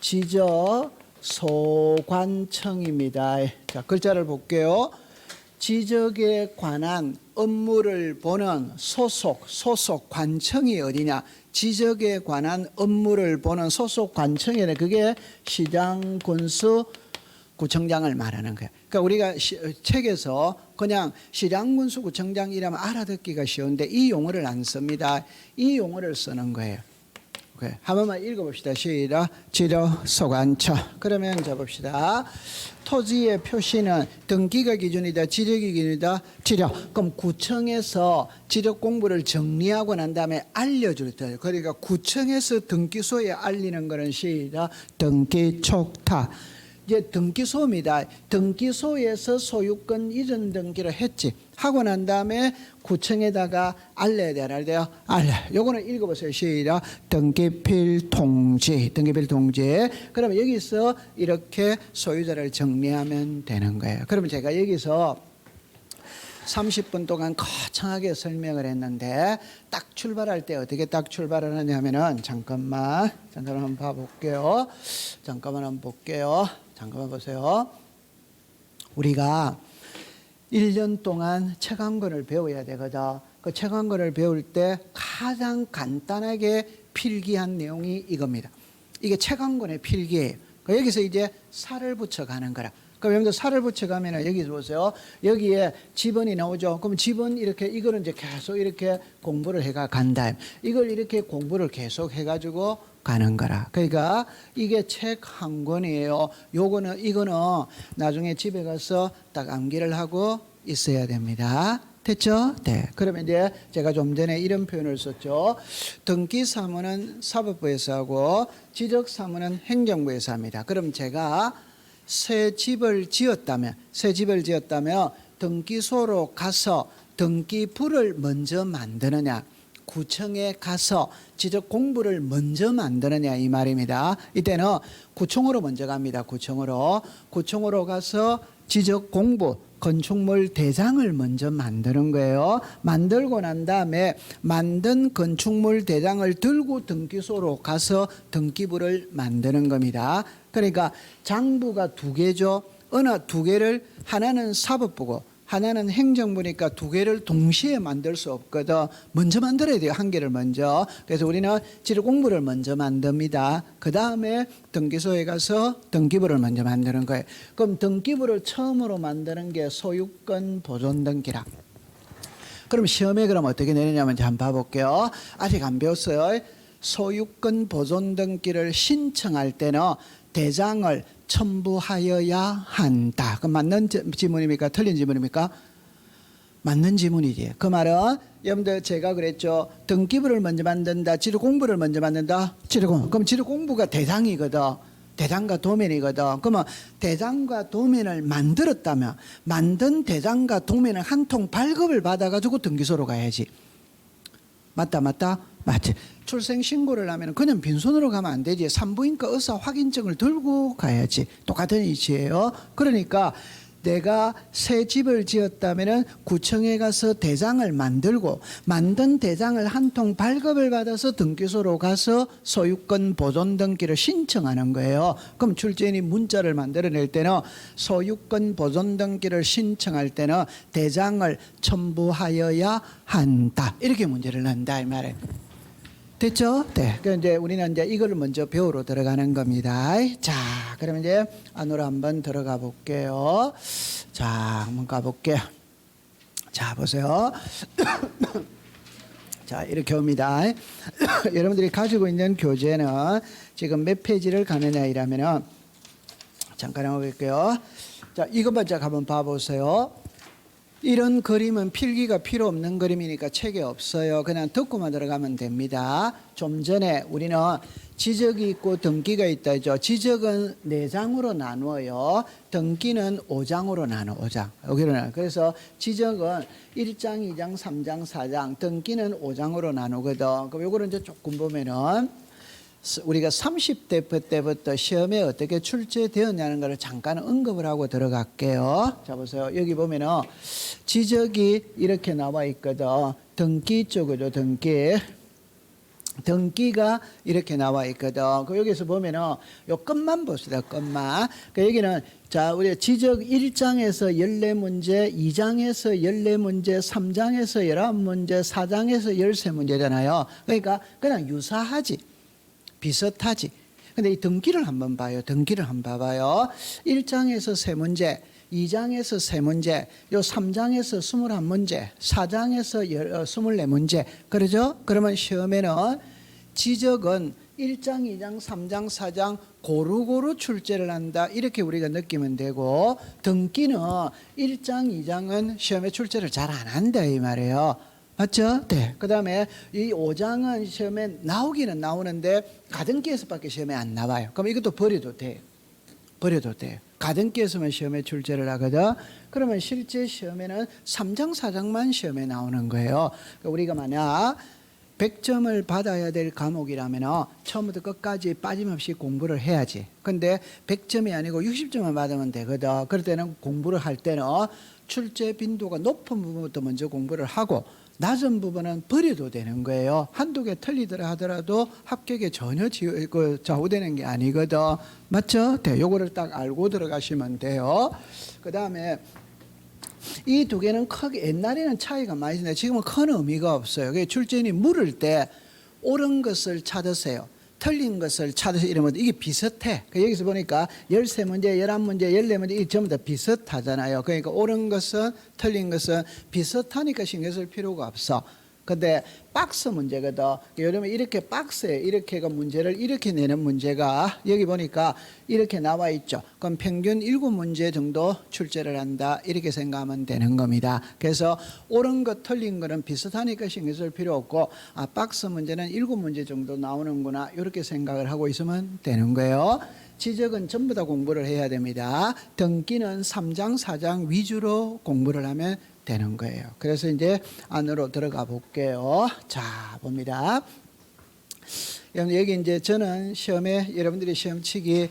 지적소관청입니다. 자 글자를 볼게요. 지적에 관한 업무를 보는 소속 관청이 어디냐? 지적에 관한 업무를 보는 소속 관청이래. 그게 시장 군수 구청장을 말하는 거예요. 그러니까 우리가 책에서 그냥 시장군수구청장 이라면 알아듣기가 쉬운데 이 용어를 안 씁니다. 이 용어를 쓰는 거예요. 오케이. 한 번만 읽어봅시다. 시작. 지적소관청. 그러면 자 봅시다. 토지의 표시는 등기가 기준이다. 지적이 기준이다. 지적. 그럼 구청에서 지적 공부를 정리하고 난 다음에 알려줄 때. 그러니까 구청에서 등기소에 알리는 거는 시작. 등기 촉탁. 이제 등기소입니다. 등기소에서 소유권 이전 등기를 했지. 하고 난 다음에 구청에다가 알려야 돼. 알아야 돼요? 알려. 요거는 읽어보세요. 시작. 등기필 통지. 등기필 통지. 그러면 여기서 이렇게 소유자를 정리하면 되는 거예요. 그러면 제가 여기서 30분 동안 거창하게 설명을 했는데 딱 출발할 때 어떻게 딱 출발을 하냐면은 잠깐만 한번 봐볼게요. 잠깐만 보세요. 우리가 1년 동안 책 한 권을 배워야 되거든. 그 책 한 권을 배울 때 가장 간단하게 필기한 내용이 이겁니다. 이게 책 한 권의 필기예요. 여기서 이제 살을 붙여가는 거라. 그럼 여러분들 살을 붙여가면 여기 보세요. 여기에 지번이 나오죠. 그럼 지번 이렇게 이거는 이제 계속 이렇게 공부를 해가 간다. 이걸 이렇게 공부를 계속 해가지고 가는 거라. 그러니까 이게 책 한 권이에요. 이거는 나중에 집에 가서 딱 암기를 하고 있어야 됩니다. 됐죠? 네. 그러면 이제 제가 좀 전에 이런 표현을 썼죠. 등기 사무는 사법부에서 하고 지적 사무는 행정부에서 합니다. 그럼 제가 새 집을 지었다면 등기소로 가서 등기부를 먼저 만드느냐, 구청에 가서 지적 공부를 먼저 만드느냐 이 말입니다. 이때는 구청으로 먼저 갑니다. 구청으로 가서 지적 공부, 건축물 대장을 먼저 만드는 거예요. 만들고 난 다음에 만든 건축물 대장을 들고 등기소로 가서 등기부를 만드는 겁니다. 그러니까 장부가 두 개죠. 어느 두 개를 하나는 사법부고 하나는 행정부니까 두 개를 동시에 만들 수 없거든. 먼저 만들어야 돼요. 한 개를 먼저. 그래서 우리는 지리 공부를 먼저 만듭니다. 그 다음에 등기소에 가서 등기부를 먼저 만드는 거예요. 그럼 등기부를 처음으로 만드는 게 소유권 보존 등기라. 그럼 시험에 그럼 어떻게 내리냐면 한번 봐볼게요. 아직 안 배웠어요. 소유권 보존 등기를 신청할 때는 대장을 첨부하여야 한다. 그럼 맞는 지문입니까? 틀린 지문입니까? 맞는 지문이지. 그 말은 여러분들 제가 그랬죠. 등기부를 먼저 만든다. 지리 공부를 먼저 만든다. 지리 공부. 그럼 지리 공부가 대장이거든. 대장과 도면이거든. 그러면 대장과 도면을 만들었다면 만든 대장과 도면을 한 통 발급을 받아가지고 등기소로 가야지. 맞다. 맞지. 출생신고를 하면 그냥 빈손으로 가면 안 되지. 산부인과 의사 확인증을 들고 가야지. 똑같은 이치예요. 그러니까 내가 새 집을 지었다면 구청에 가서 대장을 만들고 만든 대장을 한 통 발급을 받아서 등기소로 가서 소유권 보존 등기를 신청하는 거예요. 그럼 출제인이 문자를 만들어낼 때는 소유권 보존 등기를 신청할 때는 대장을 첨부하여야 한다. 이렇게 문제를 낸다 이 말이에요. 됐죠? 네. 그럼 이제 우리는 이제 이거를 먼저 배우러 들어가는 겁니다. 자, 그러면 이제 안으로 한번 들어가 볼게요. 자, 한번 가볼게요. 자, 보세요. 자, 이렇게 옵니다. 여러분들이 가지고 있는 교재는 지금 몇 페이지를 가느냐 이라면은 잠깐 한번 볼게요. 자, 이것만 자 한번 봐보세요. 이런 그림은 필기가 필요 없는 그림이니까 책에 없어요. 그냥 듣고만 들어가면 됩니다. 좀 전에 우리는 지적이 있고 등기가 있다 했죠. 지적은 4장으로 나누어요. 등기는 5장으로 나눠. 5장. 여기는 그래서 지적은 1장, 2장, 3장, 4장, 등기는 5장으로 나누거든. 그럼 요거를 이제 조금 보면은 우리가 30대 때부터 시험에 어떻게 출제되었냐는 것을 잠깐 언급을 하고 들어갈게요. 자, 보세요. 여기 보면은 지적이 이렇게 나와 있거든. 등기 쪽으로 등기가 이렇게 나와 있거든. 그 여기서 보면은 요 끝만 봅시다. 끝만. 그 여기는 자, 우리 지적 1장에서 14문제, 2장에서 14문제, 3장에서 11문제, 4장에서 13문제잖아요. 그러니까 그냥 유사하지. 비슷하지. 근데 이 등기를 한번 봐요. 등기를 한번 봐봐요. 1장에서 3문제, 2장에서 3문제, 요 3장에서 21문제, 4장에서 24문제. 그러죠? 그러면 시험에는 지적은 1장, 2장, 3장, 4장 고루고루 출제를 한다. 이렇게 우리가 느끼면 되고 등기는 1장, 2장은 시험에 출제를 잘 안 한다 이 말이에요. 맞죠? 네. 그 다음에 이 5장은 시험에 나오기는 나오는데 가등기에서밖에 시험에 안 나와요. 그럼 이것도 버려도 돼요. 버려도 돼요. 가등기에서만 시험에 출제를 하거든. 그러면 실제 시험에는 3장, 4장만 시험에 나오는 거예요. 그러니까 우리가 만약 100점을 받아야 될 과목이라면 처음부터 끝까지 빠짐없이 공부를 해야지. 근데 100점이 아니고 60점만 받으면 되거든. 그럴 때는 공부를 할 때는 출제 빈도가 높은 부분부터 먼저 공부를 하고 낮은 부분은 버려도 되는 거예요. 한두 개 틀리더라 하더라도 합격에 전혀 좌우되는 게 아니거든. 맞죠? 네, 요거를 딱 알고 들어가시면 돼요. 그 다음에 이 두 개는 크게 옛날에는 차이가 많이 있는데 지금은 큰 의미가 없어요. 출제인이 물을 때 옳은 것을 찾으세요. 틀린 것을 찾으세요. 이러면 이게 비슷해. 여기서 보니까 13문제, 11문제, 14문제 이게 전부 다 비슷하잖아요. 그러니까 옳은 것은 틀린 것은 비슷하니까 신경 쓸 필요가 없어. 근데 박스 문제거든. 여러분 이렇게 박스에 이렇게가 문제를 이렇게 내는 문제가 여기 보니까 이렇게 나와 있죠. 그럼 평균 7문제 정도 출제를 한다. 이렇게 생각하면 되는 겁니다. 그래서 옳은 것 틀린 거는 비슷하니까 신경 쓸 필요 없고 아 박스 문제는 7문제 정도 나오는구나. 이렇게 생각을 하고 있으면 되는 거예요. 지적은 전부 다 공부를 해야 됩니다. 등기는 3장, 4장 위주로 공부를 하면 되는 거예요. 그래서 이제 안으로 들어가 볼게요. 자, 봅니다. 여기 이제 저는 시험에 여러분들이 시험 치기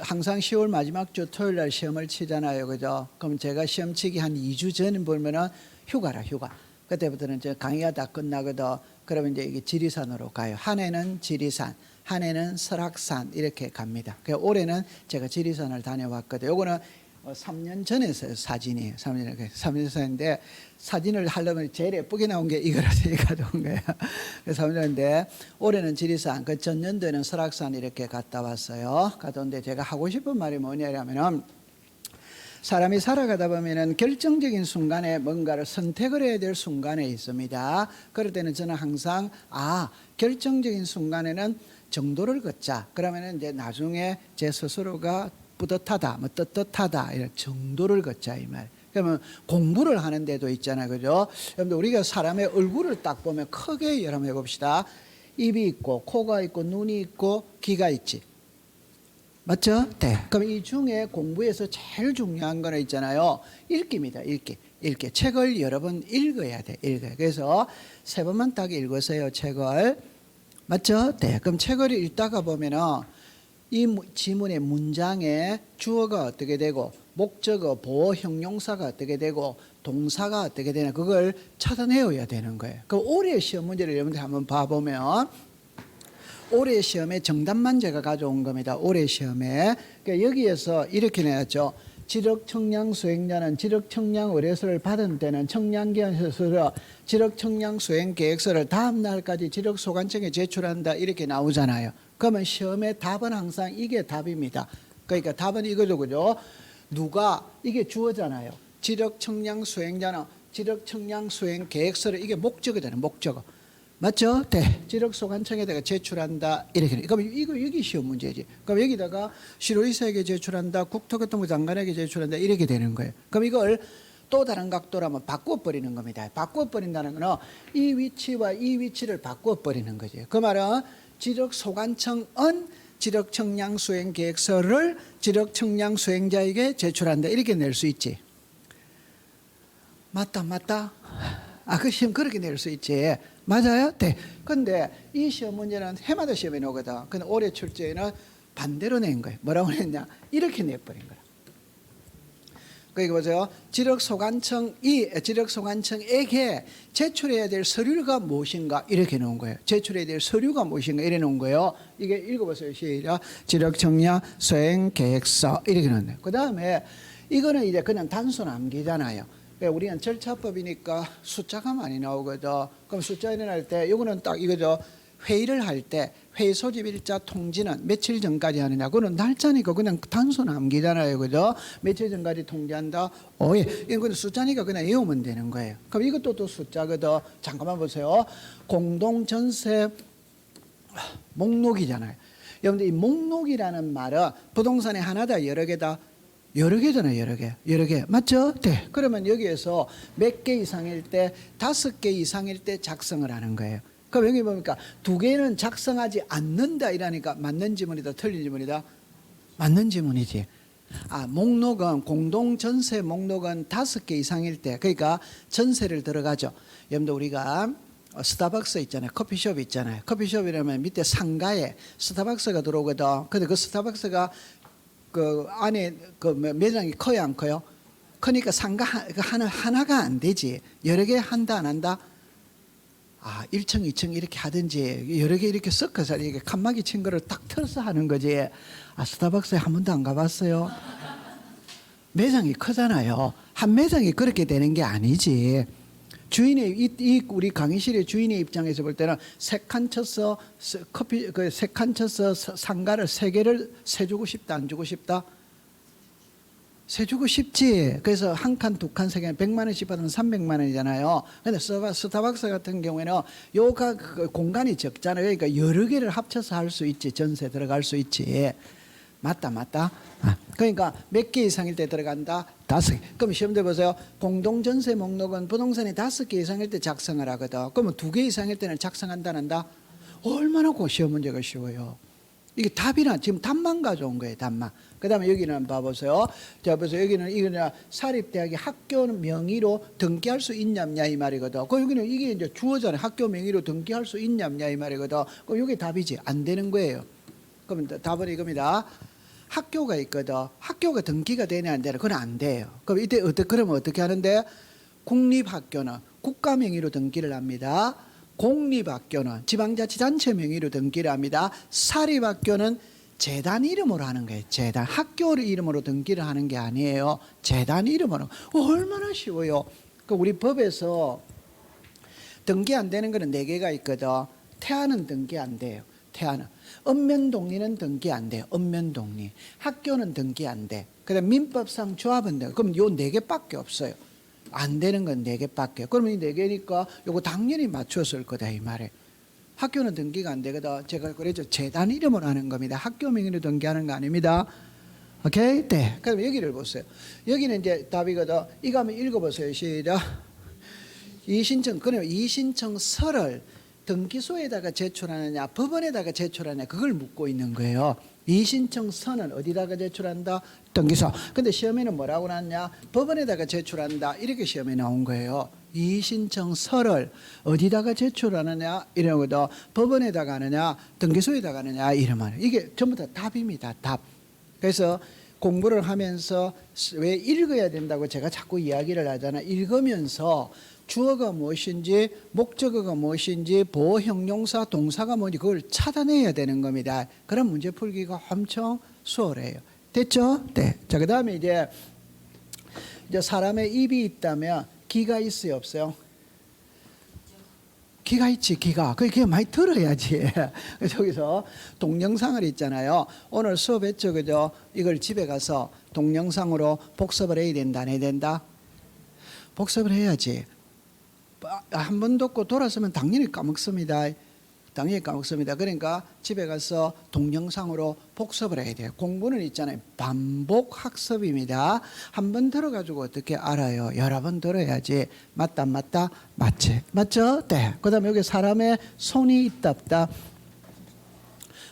항상 10월 마지막 주 토요일 날 시험을 치잖아요. 그죠? 그럼 제가 시험 치기 한 2주 전 보면은 휴가라, 휴가. 그때부터는 이제 강의가 다 끝나거든. 그러면 이제 이게 지리산으로 가요. 한 해는 지리산, 한 해는 설악산 이렇게 갑니다. 올해는 제가 지리산을 다녀왔거든요. 요거는 3년 전에 했어요. 사진이 3년 전인데 사진을 하려면 제일 예쁘게 나온 게 이거라서 가져온 거예요. 그래서 3년인데 올해는 지리산, 그 전년도에는 설악산 이렇게 갔다 왔어요. 갔다 온데 제가 하고 싶은 말이 뭐냐면은 사람이 살아가다 보면은 결정적인 순간에 뭔가를 선택을 해야 될 순간에 있습니다. 그럴 때는 저는 항상 결정적인 순간에는 정도를 걷자. 그러면은 이제 나중에 제 스스로가 뿌듯하다, 뭐 떳떳하다 이런 정도를 걷자 이 말. 그러면 공부를 하는 데도 있잖아요, 그죠? 여러분들 우리가 사람의 얼굴을 딱 보면 크게 여러분 해봅시다. 입이 있고 코가 있고 눈이 있고 귀가 있지. 맞죠? 네. 그럼 이 중에 공부에서 제일 중요한 거는 있잖아요. 읽기입니다. 읽기. 책을 여러 번 읽어야 돼. 그래서 3번만 딱 읽으세요. 책을. 맞죠? 네. 그럼 책을 읽다가 보면은 이 지문의 문장에 주어가 어떻게 되고 목적어, 보어, 형용사가 어떻게 되고 동사가 어떻게 되나 그걸 찾아내어야 되는 거예요. 그럼 올해 시험 문제를 여러분들 한번 봐보면 올해 시험에 정답만 제가 가져온 겁니다. 올해 시험에. 그러니까 여기에서 이렇게 내었죠. 지력청량 수행자는 지력청량 의뢰서를 받은 때는 청량기관에서 지력청량 수행 계획서를 다음 날까지 지력소관청에 제출한다 이렇게 나오잖아요. 그러면 시험의 답은 항상 이게 답입니다. 그러니까 답은 이거죠, 그죠? 누가 이게 주어잖아요. 지력청량 수행자는 지력청량 수행 계획서를 이게 목적어잖아요. 목적어. 맞죠? 네. 지력소관청에다가 제출한다. 이렇게. 그럼 이거 여기 시험 문제지. 그럼 여기다가 시로이사에게 제출한다. 국토교통부 장관에게 제출한다. 이렇게 되는 거예요. 그럼 이걸 또 다른 각도로 한번 바꿔버리는 겁니다. 바꿔버린다는 거는 이 위치와 이 위치를 바꿔버리는 거죠. 그 말은 지력소관청은 지력청량 수행 계획서를 지력청량 수행자에게 제출한다. 이렇게 낼 수 있지. 맞다. 그 시험 그렇게 낼 수 있지. 맞아요? 네. 근데 이 시험 문제는 해마다 시험에 나오거든. 근데 올해 출제에는 반대로 낸 거예요. 뭐라고 냈냐? 이렇게 내버린 거야. 그러니까 보세요. 지력소관청에게 제출해야 될 서류가 무엇인가 이렇게 놓은 거예요. 제출해야 될 서류가 무엇인가 이래 놓은 거예요. 이게 읽어보세요. 시작. 지력청량 수행계획서 이렇게 놓은 거예요. 그 다음에 이거는 이제 그냥 단순 암기잖아요. 우리는 절차법이니까 숫자가 많이 나오거든. 그럼 숫자 일어날 때 이거는 딱 이거죠. 회의를 할 때 회의 소집 일자 통지는 며칠 전까지 하느냐. 그거는 날짜니까 그냥 단순 암기잖아요. 그죠? 며칠 전까지 통지한다. 이건 숫자니까 그냥 외우면 되는 거예요. 그럼 이것도 또 숫자거든. 잠깐만 보세요. 공동전세 목록이잖아요. 여러분들 이 목록이라는 말은 부동산에 하나다 여러 개다. 여러 개잖아요, 여러 개. 맞죠? 네. 그러면 여기에서 몇 개 이상일 때, 5개 이상일 때 작성을 하는 거예요. 그럼 여기 보니까 2개는 작성하지 않는다 이라니까 맞는 지문이다, 틀린 지문이다? 맞는 지문이지. 목록은, 공동전세 목록은 5개 이상일 때, 그러니까 전세를 들어가죠. 여러분들 우리가 스타벅스 있잖아요. 커피숍 있잖아요. 커피숍이라면 밑에 상가에 스타벅스가 들어오거든. 근데 그 스타벅스가 그 안에 그 매장이 커요, 안 커요? 크니까 상가 하나가 안 되지. 여러 개 한다, 안 한다? 1층, 2층 이렇게 하든지 여러 개 이렇게 섞어서 이렇게 칸막이 친 거를 딱 틀어서 하는 거지. 스타벅스에 한 번도 안 가봤어요? 매장이 크잖아요. 한 매장이 그렇게 되는 게 아니지. 주인의 우리 강의실의 주인의 입장에서 볼 때는 세 칸 쳐서 상가를 3개를 세 주고 싶다, 안 주고 싶다? 세 주고 싶지. 그래서 한 칸, 2칸, 3칸 100만 원씩 받으면 300만 원이잖아요. 근데 스타벅스 같은 경우에는 요가 공간이 적잖아요. 그러니까 여러 개를 합쳐서 할 수 있지. 전세 들어갈 수 있지. 맞다. 그러니까 몇 개 이상일 때 들어간다? 5개. 그럼 시험대 보세요. 공동전세 목록은 부동산이 5개 이상일 때 작성을 하거든. 그러면 2개 이상일 때는 작성한다, 안 한다? 얼마나 시험 문제가 쉬워요. 이게 답이나 지금 답만 가져온 거예요, 답만. 그 다음에 여기는 봐보세요. 자, 보세요. 여기는 이거는 사립대학의 학교 명의로 등기할 수 있냐, 없냐 이 말이거든. 그 여기는 이게 이제 주어잖아요. 학교 명의로 등기할 수 있냐, 없냐 이 말이거든. 그럼 이게 답이지. 안 되는 거예요. 그럼 답은 이겁니다. 학교가 있거든. 학교가 등기가 되냐 안 되냐 그건 안 돼요. 그럼 이때 그러면 어떻게 하는데 국립학교는 국가 명의로 등기를 합니다. 공립학교는 지방자치단체 명의로 등기를 합니다. 사립학교는 재단 이름으로 하는 거예요. 재단. 학교 이름으로 등기를 하는 게 아니에요. 재단 이름으로. 얼마나 쉬워요. 그 우리 법에서 등기 안 되는 거는 4개가 있거든. 태아는 등기 안 돼요. 태아는. 읍면동리는 등기 안 돼요. 읍면동리. 학교는 등기 안 돼. 그다음 민법상 조합은 돼요. 그럼 요 4개밖에 없어요. 안 되는 건 4개밖에. 그러면 이 4개니까 요거 당연히 맞췄을 거다 이 말에. 학교는 등기가 안 되거든. 제가 그랬죠. 재단 이름으로 하는 겁니다. 학교 명의로 등기하는 거 아닙니다. 오케이? 네. 그럼 여기를 보세요. 여기는 이제 답이거든. 이거 한번 읽어보세요. 시작. 이신청서를 등기소에다가 제출하느냐 법원에다가 제출하느냐 그걸 묻고 있는 거예요. 이신청서는 어디다가 제출한다? 등기소. 근데 시험에는 뭐라고 나왔냐? 법원에다가 제출한다 이렇게 시험에 나온 거예요. 이신청서를 어디다가 제출하느냐 이러거든. 법원에다가 하느냐 등기소에다가 하느냐 이러면 이게 전부 다 답입니다. 답. 그래서 공부를 하면서 왜 읽어야 된다고 제가 자꾸 이야기를 하잖아. 읽으면서 주어가 무엇인지 목적어가 무엇인지 보호 형용사 동사가 뭔지 그걸 찾아내야 되는 겁니다. 그럼 문제 풀기가 엄청 수월해요. 됐죠? 네. 자, 그다음에 이제 사람의 입이 있다면 귀가 있어요, 없어요? 귀가 있지, 귀가. 그게 많이 들어야지. 저기서 동영상을 있잖아요. 오늘 수업했죠, 그죠? 이걸 집에 가서 동영상으로 복습을 해야 된다, 안 해야 된다? 복습을 해야지. 한 번 듣고 돌아서면 당연히 까먹습니다. 당연히 까먹습니다. 그러니까 집에 가서 동영상으로 복습을 해야 돼요. 공부는 있잖아요. 반복 학습입니다. 한 번 들어가지고 어떻게 알아요? 여러 번 들어야지. 맞다, 맞다, 맞지. 맞죠? 네. 그 다음에 여기 사람의 손이 있다, 없다.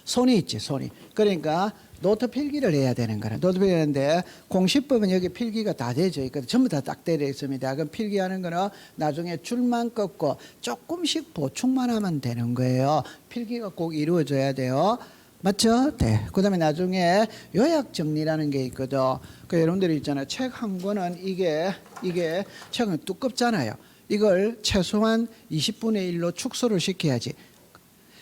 손이 있지, 손이. 그러니까 노트 필기를 해야 되는 거라. 노트 필기하는데 공시법은 여기 필기가 다 되죠. 있거든. 전부 다 딱 되어 있습니다. 그럼 필기하는 거는 나중에 줄만 꺾고 조금씩 보충만 하면 되는 거예요. 필기가 꼭 이루어져야 돼요. 맞죠? 네. 그 다음에 나중에 요약 정리라는 게 있거든. 그 여러분들이 있잖아요. 책 한 권은 이게 책은 두껍잖아요. 이걸 최소한 20분의 1로 축소를 시켜야지.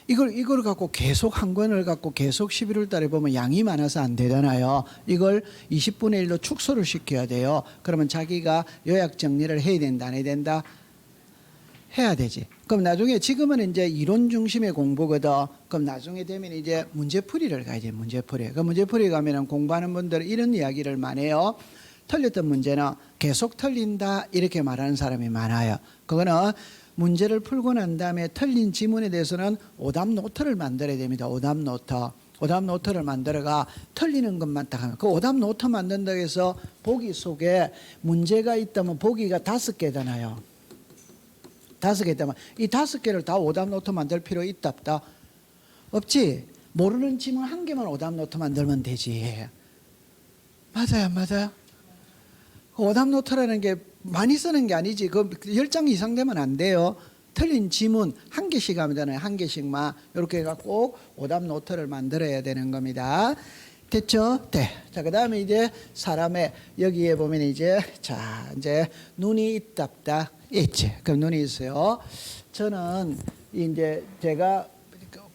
이걸 갖고 계속 한 권을 갖고 계속 11월 달에 보면 양이 많아서 안 되잖아요. 이걸 20분의 1로 축소를 시켜야 돼요. 그러면 자기가 요약 정리를 해야 된다, 안 해야 된다? 해야 되지. 그럼 나중에 지금은 이제 이론 중심의 공부거든. 그럼 나중에 되면 이제 문제풀이를 가야지, 문제풀이. 그 문제풀이 가면은 공부하는 분들은 이런 이야기를 많이 해요. 틀렸던 문제는 계속 틀린다 이렇게 말하는 사람이 많아요. 그거는 문제를 풀고 난 다음에 틀린 지문에 대해서는 오답 노트를 만들어야 됩니다. 오답 노트. 오답 노트를 만들어가 틀리는 것만 딱 하면 그 오답 노트 만든다고 해서 보기 속에 문제가 있다면 보기가 5개잖아요. 5개 있다면 이 5개를 다 오답 노트 만들 필요 있다 없다? 없지. 모르는 지문 1개만 오답 노트 만들면 되지. 맞아요, 맞아요. 오답 노트라는 게 많이 쓰는 게 아니지. 그 10장 이상 되면 안 돼요. 틀린 지문 1개씩 하면 되나요? 1개씩만 이렇게 해갖고 꼭 오답 노트를 만들어야 되는 겁니다. 됐죠? 네. 자, 그 다음에 이제 사람의 여기에 보면 이제 눈이 있다 없다? 있지. 그럼 눈이 있어요. 저는 이제 제가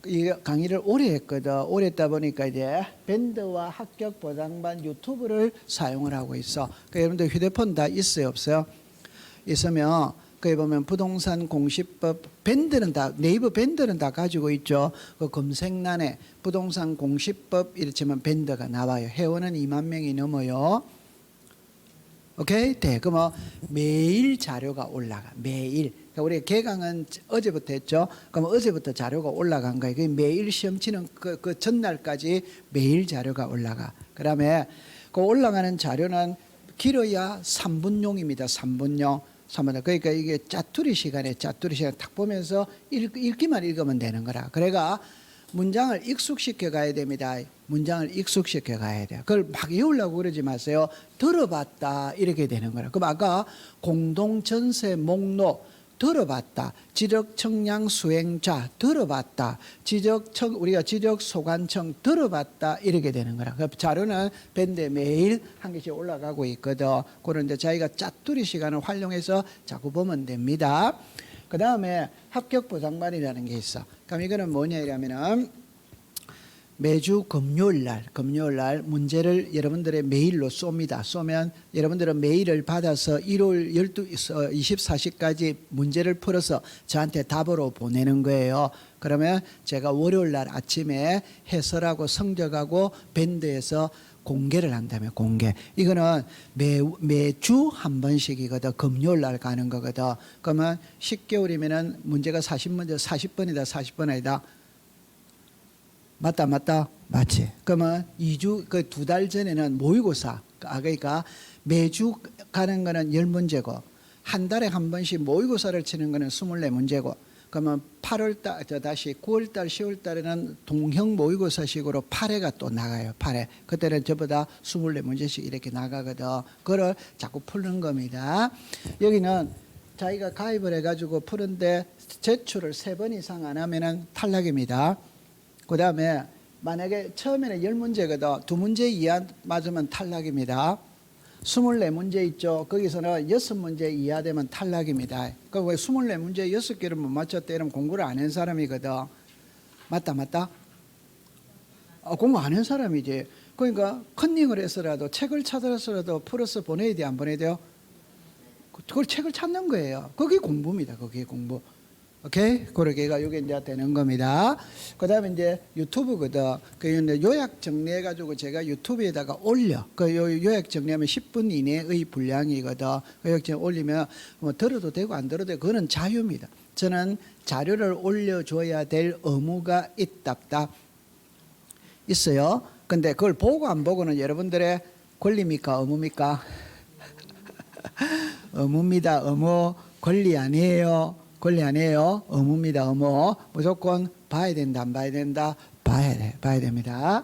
이 강의를 오래 했거든. 오래 했다 보니까 이제 밴드와 합격 보장반 유튜브를 사용을 하고 있어. 그러니까 여러분들 휴대폰 다 있어요, 없어요? 있으면 거기 보면 부동산 공시법 밴드는 다 네이버 밴드는 다 가지고 있죠. 그 검색란에 부동산 공시법 이렇게 치면 밴드가 나와요. 회원은 2만 명이 넘어요. 오케이? 네. 그럼 매일 자료가 올라가. 매일. 그러니까 우리 개강은 어제부터 했죠. 그럼 어제부터 자료가 올라간 거예요. 그 매일 시험 치는 그 전날까지 매일 자료가 올라가. 그다음에 그 올라가는 자료는 길어야 3분용입니다. 3분용. 그러니까 이게 짜투리 시간 딱 보면서 읽기만 읽으면 되는 거라. 그래가 문장을 익숙시켜 가야 됩니다. 문장을 익숙시켜 가야 돼요. 그걸 막 외우려고 그러지 마세요. 들어봤다 이렇게 되는 거라. 그럼 아까 공동전세 목록 들어봤다. 지적청량 수행자 들어봤다. 우리가 지적소관청 들어봤다 이렇게 되는 거라. 그 자료는 밴드에 매일 1개씩 올라가고 있거든. 그런데 자기가 짜투리 시간을 활용해서 자꾸 보면 됩니다. 그 다음에 합격보장반이라는 게 있어. 그럼 이거는 뭐냐 이러면은 매주 금요일 날 문제를 여러분들의 메일로 쏩니다. 쏘면 여러분들은 메일을 받아서 1월 24시까지 문제를 풀어서 저한테 답으로 보내는 거예요. 그러면 제가 월요일 날 아침에 해설하고 성적하고 밴드에서 공개를 한다면 공개. 이거는 매주 한 번씩이거든. 금요일 날 가는 거거든. 그러면 10개월이면은 문제가 40문제 40번이다. 40번 아니다. 맞다. 맞지. 그러면 2주, 그 2달 전에는 모의고사. 그러니까 매주 가는 거는 10문제고, 한 달에 한 번씩 모의고사를 치는 거는 24문제고, 그러면 8월달, 다시 9월달, 10월달에는 동형 모의고사식으로 8회가 또 나가요. 8회. 그때는 저보다 24문제씩 이렇게 나가거든. 그걸 자꾸 푸는 겁니다. 여기는 자기가 가입을 해가지고 푸는데 제출을 3번 이상 안 하면은 탈락입니다. 그 다음에 만약에 처음에는 10문제거든. 2문제 이하 맞으면 탈락입니다. 24문제 있죠. 거기서는 6문제 이하 되면 탈락입니다. 그러니까 24문제 6개를 못 맞췄대 이러면 공부를 안 한 사람이거든. 맞다? 공부 안 한 사람이지. 그러니까 컨닝을 해서라도 책을 찾아서라도 풀어서 보내야 돼, 안 보내야 돼요? 그걸 책을 찾는 거예요. 그게 공부입니다. 그게 공부. 오케이? 그러게가 요게 이제 되는 겁니다. 그 다음에 이제 유튜브거든. 그 요약 정리해가지고 제가 유튜브에다가 올려. 그 요약 정리하면 10분 이내의 분량이거든. 그 요약 정리 올리면 뭐 들어도 되고 안 들어도 되고 그거는 자유입니다. 저는 자료를 올려줘야 될 의무가 있어요. 근데 그걸 보고 안 보고는 여러분들의 권리입니까? 의무입니까? 의무입니다. 의무. 권리 아니에요. 권리 아니에요. 의무입니다. 의무. 무조건 봐야 된다. 안 봐야 된다. 봐야 됩니다.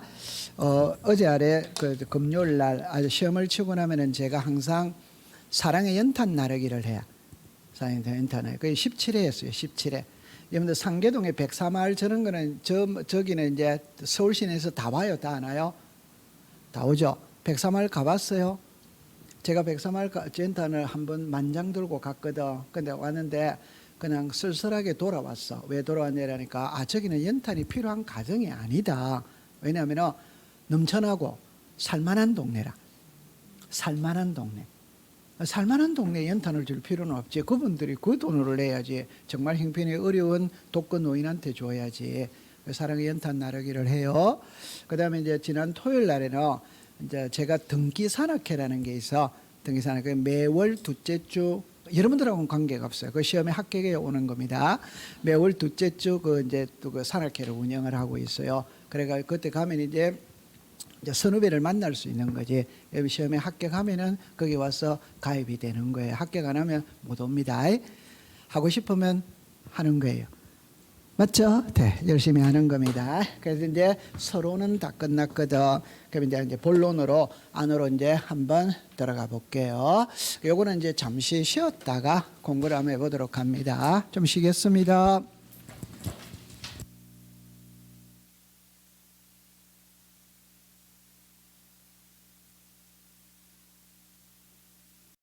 어제 아래 그 금요일 날 아주 시험을 치고 나면은 제가 항상 사랑의 연탄 나르기를 해요. 사랑의 연탄 나르기. 그게 17회였어요. 17회. 여러분들 상계동에 백사마을 저런 거는 저기는 이제 서울 시내에서 다 와요. 다 안 와요? 다 오죠. 백사마을 가봤어요. 제가 백사마을 연탄을 한번 만장 들고 갔거든. 근데 왔는데 그냥 쓸쓸하게 돌아왔어. 왜 돌아왔냐니까 저기는 연탄이 필요한 가정이 아니다. 왜냐하면 넘쳐나고 살만한 동네라. 살만한 동네에 연탄을 줄 필요는 없지. 그분들이 그 돈으로 내야지. 정말 형편이 어려운 독거 노인한테 줘야지. 사랑의 연탄 나르기를 해요. 그 다음에 이제 지난 토요일 날에는 이제 제가 등기 산악회라는 게 있어. 등기 산악회 매월 둘째 주 여러분들하고는 관계가 없어요. 그 시험에 합격해 오는 겁니다. 매월 둘째 주 이제 또 그 산악회를 운영을 하고 있어요. 그래가 그때 가면 이제 선후배를 만날 수 있는 거지. 여기 시험에 합격하면은 거기 와서 가입이 되는 거예요. 합격 안 하면 못 옵니다. 하고 싶으면 하는 거예요. 맞죠? 네, 열심히 하는 겁니다. 그래서 이제 서로는 다 끝났거든. 그럼 이제 본론으로 안으로 이제 한번 들어가 볼게요. 요거는 이제 잠시 쉬었다가 공부를 한번 해보도록 합니다. 좀 쉬겠습니다.